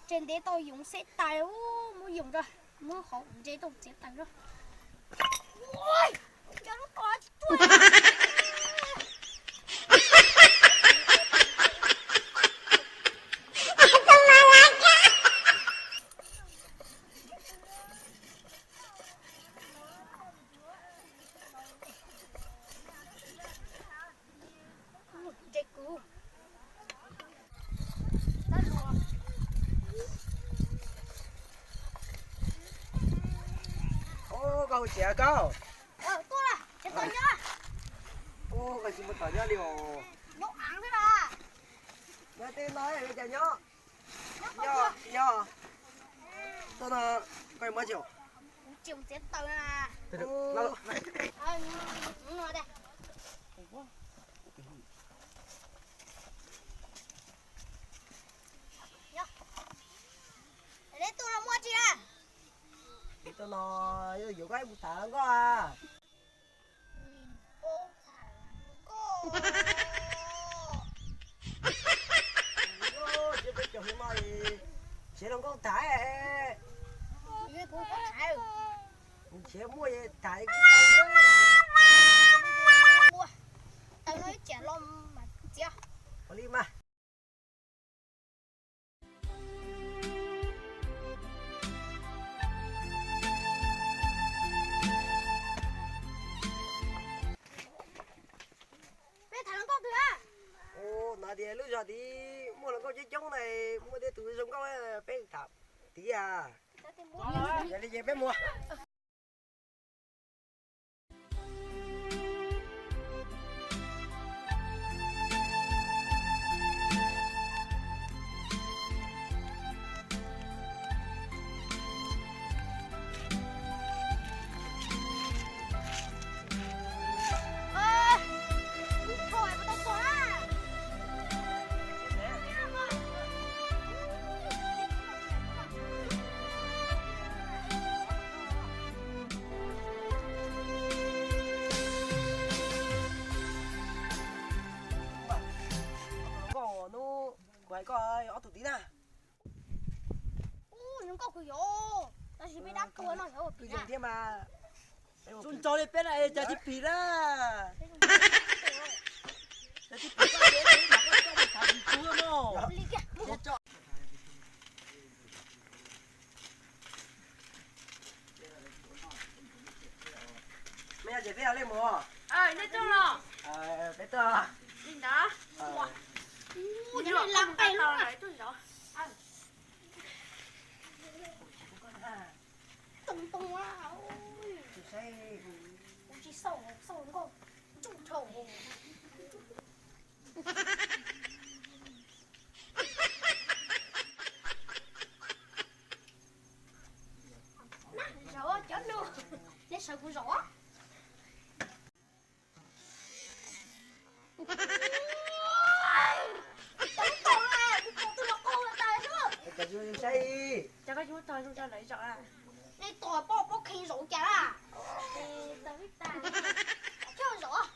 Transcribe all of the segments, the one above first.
trên đấy tôi dùng xe tay muốn dùng rồi muốn họ dây tôi xe tay rồi ôi cho nó có câu trẻ câu tôi là cái tôi nhá ô cái gì mà tỏi nhá liều nó ăn thế là nhá tên nói cái trẻ nhá nhá tôi là quay mấy triệu chịu chết tôi là được nó nói đây đấy tôi là mua gì à tôi nói dù cái bút thả có à chứ biết chỗ hiếm mày sẽ làm con thải à sẽ mua gì thải mua tao nói trẻ lom mà chưa có đi mà nói thì lúc giờ thì mua là câu chơi trống này mua để tụi dùng câu bé thảm tí à giờ đi về bé mua quay coi ở tụi tí nè những con cười ta chỉ biết đáp cười nó hiểu cứ dùng thế mà dùng cho đi bé này cho chị pì đó cho chị pì đó để mà có cho một thằng cua mà mấy anh chị biết lên mùa lên chung rồi bé tơ nhìn đó cái này làm tay luôn đấy tôi rõ tung tung á chị say chỉ sầu sầu nó còn trùng trầu rõ chết luôn để sợ của rõ cái gì say cho cái chú thôi cho lấy rõ à đây tỏi bó khi rổ chả à tao biết ta chứ rõ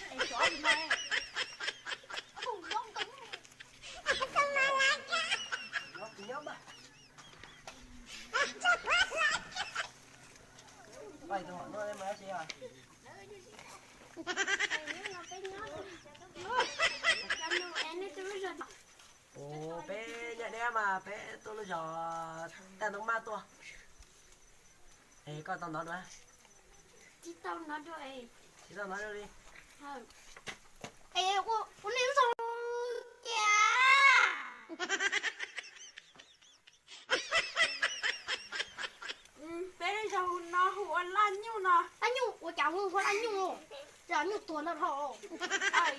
để rõ gì mà không giống tính nó thì nhóm à vậy tôi hỏi nó em nói gì à ồ bé nhận em mà bé tôi nó giờ ta nó ma tôi ê coi tao nói nữa chị tao nói cho em chị tao nói đâu đi ê cô níu xong chà bé đây sao nó hùa lan nhiêu nó anh nhung tôi chào mừng con anh nhung rồi giờ nhung tuần là thọ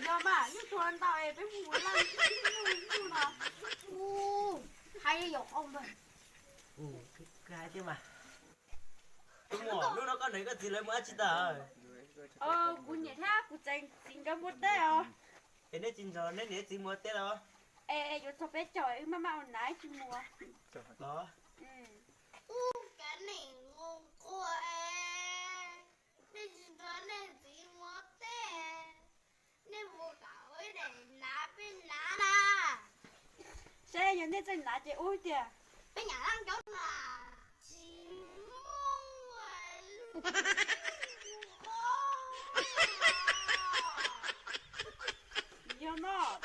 giờ mà như tuần tao em bé hùa lan nhiêu nó hay dọc ông vậy cái hai tiếng mà đúng rồi lúc đó con này có gì lấy mỡ chị ta cú nhảy tháp cú tranh chính cái bút đấy à thế nên chính rồi nên để chị mua tết đâu ê yo cho bé trời mà mau nãy chị mua đó cái này ngon quá nên chúng ta nên gì mua tết nên mua cả ấy để lá bên lá na sẽ yo nên tranh lá chị ôi kìa bé nhà ăn chỗ là Yêu nó.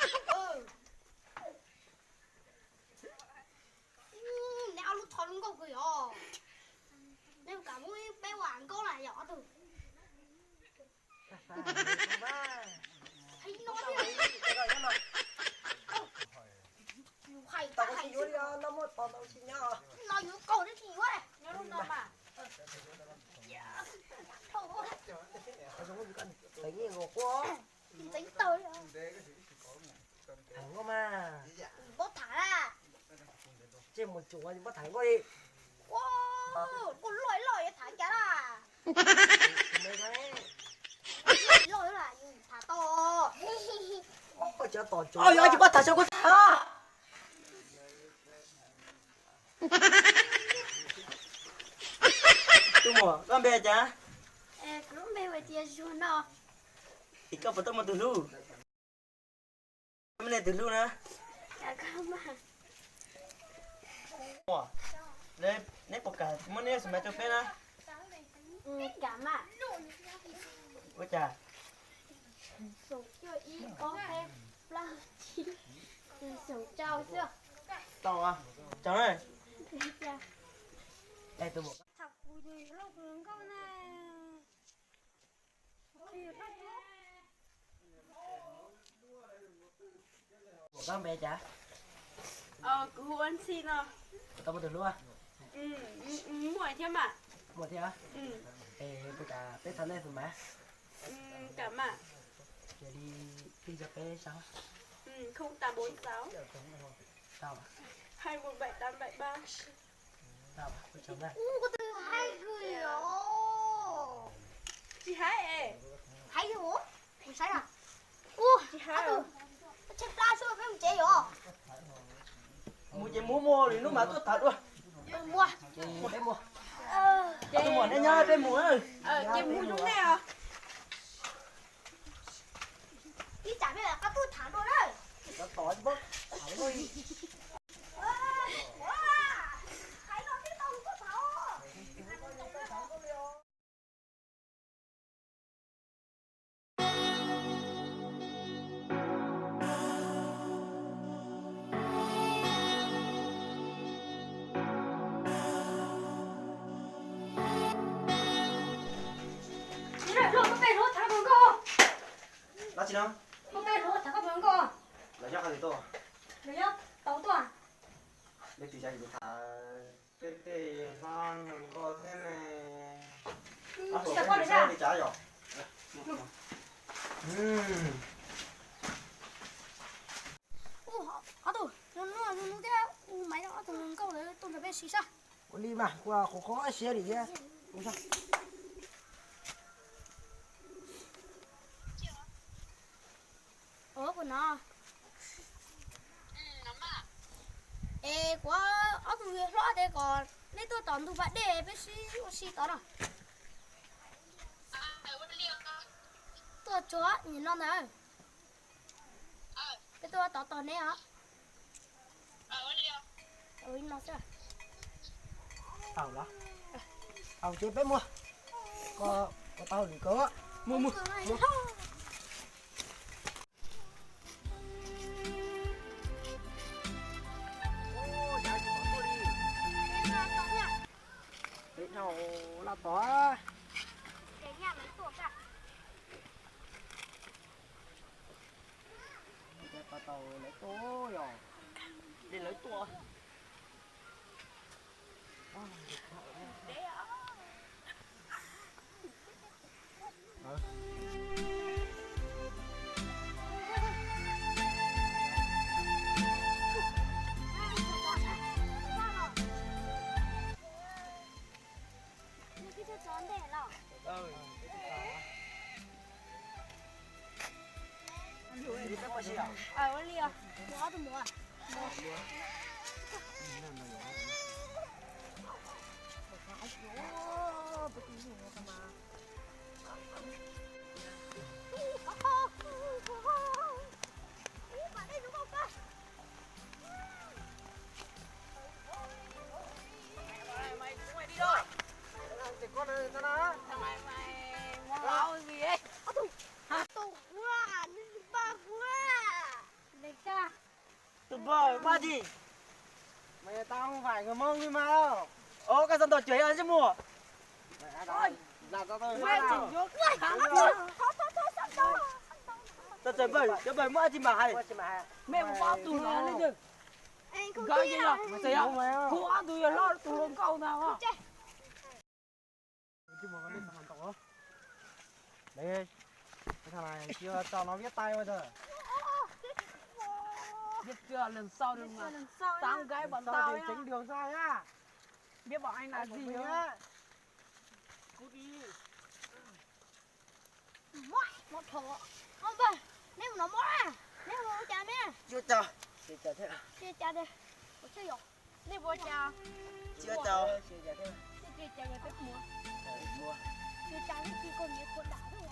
Nếu lúc thôi luôn có cười à. Nếu cả mũi bé hoàng có là nhỏ từ. Thấy nó đi. Hay tao ta có hay xin vô đi nó mất tao xin nhá lo vô cầu nó thì quá này. Nhớ lúc nào mà. thấy nghe ngộ quá Tính tới thẳng quá mà bố thả ra. trên một chỗ nhưng bắt thẳng qua đi Wow, con lôi thả chả là. mấy thế Lôi là thả to. có chả tỏ chỗ ôi ơi chị bắt thả sao có thả tu mò con bé chả Ê, cứ mê về tiền xuống nó. thì có phải tao mà từ lu cái này từ lu nè Dạ không mà. mò đây nét bọc cả món này xem cho phê nè Cảm à. ôi chà Sổ cho ý có thêm là chi. Sổ trao chưa? tao à chào này Dạ. đây tôi một Thật vui đi lúc hướng câu này. con bé chả Cứ ăn xin à. tao mà từ lu à Muội thêm mà. một thế à ê bây giờ bé thằng này phải mà Cảm à. giờ đi đi cho bé sao 0846 sao à 217873. sao à tôi chồng đây Có từ hai người ồ. Chị hai ê. Hay rồi bố. Ủa sao à? Chị hai Từ. à. Chết la xuống phải không chế rồi. mua chỉ mua thì lúc mà tôi thật luôn Mua. mua bé mua Ờ. tôi mua đây nhá bé mua ơi Chị mua lúc nào? Đi trả về là các tôi thả rồi đấy. nó tỏ bớt thẳng đi Thấy nó biết không có thảo. Đi rồi, rồi, con bé rồi, thả con cô. đó chị đâu Con bé rồi, thả con cô. là chắc là gì tôi Rồi nhá, tấu tôi à? để tùy cho chị thả cái con có thế này Chị đã qua được ra. đi trả rồi Tụ, nó thế, máy nó từng câu đấy, tôi phải biết xí sao? con đi mà qua khó xe đi á không sao Của nó. Ê, quá, tụi người lo thế còn, nên tôi tóm tụi bạn để biết xí tóm à? Tôi chó, nhìn nó này. Cái tôi tóm này hả? Nó sẽ. tao đó tao chế bé mua có tao thì có mua mua biết đâu là tỏ Cái nhà lấy tuộc à? cái tàu lấy tố rồi đi lấy tua đi bé mua xe à Con lia, mua tôi mua. mua gì? Mẹ tao không phải người Mông đi mà. Ô cái dân tộc chuối ăn chứ mùa. Mẹ đây. Là tao tôi. Mẹ chỉ vô Tao chơi bơi mua chim bà hay. mẹ một bao tù nó lên được. Anh không Gọi biết gì à? nhở? Mày thấy không? Cô ăn tù giờ lo tù lông câu nào à? Chứ mà con đi thằng tộc đó. Đây. Cái thằng này chưa cho nó viết tay bây giờ. Biết chưa lần sau đừng mà tao gái bọn Sao tao thì nhá. tránh đường sai á. Biết bọn anh là gì Mình không? á. Cút đi. Một thổ. Không về. Nếu mà nó mất à. Nếu mà nó cha mẹ. Chưa chờ. Chưa chờ thế à? Chưa cha đi. Chưa yok. Nếu bố cha. Chưa chờ. Chưa chờ thế. Chị chơi người thích mua. Mua. Chưa cha nó chỉ còn nhiều con đảo thôi.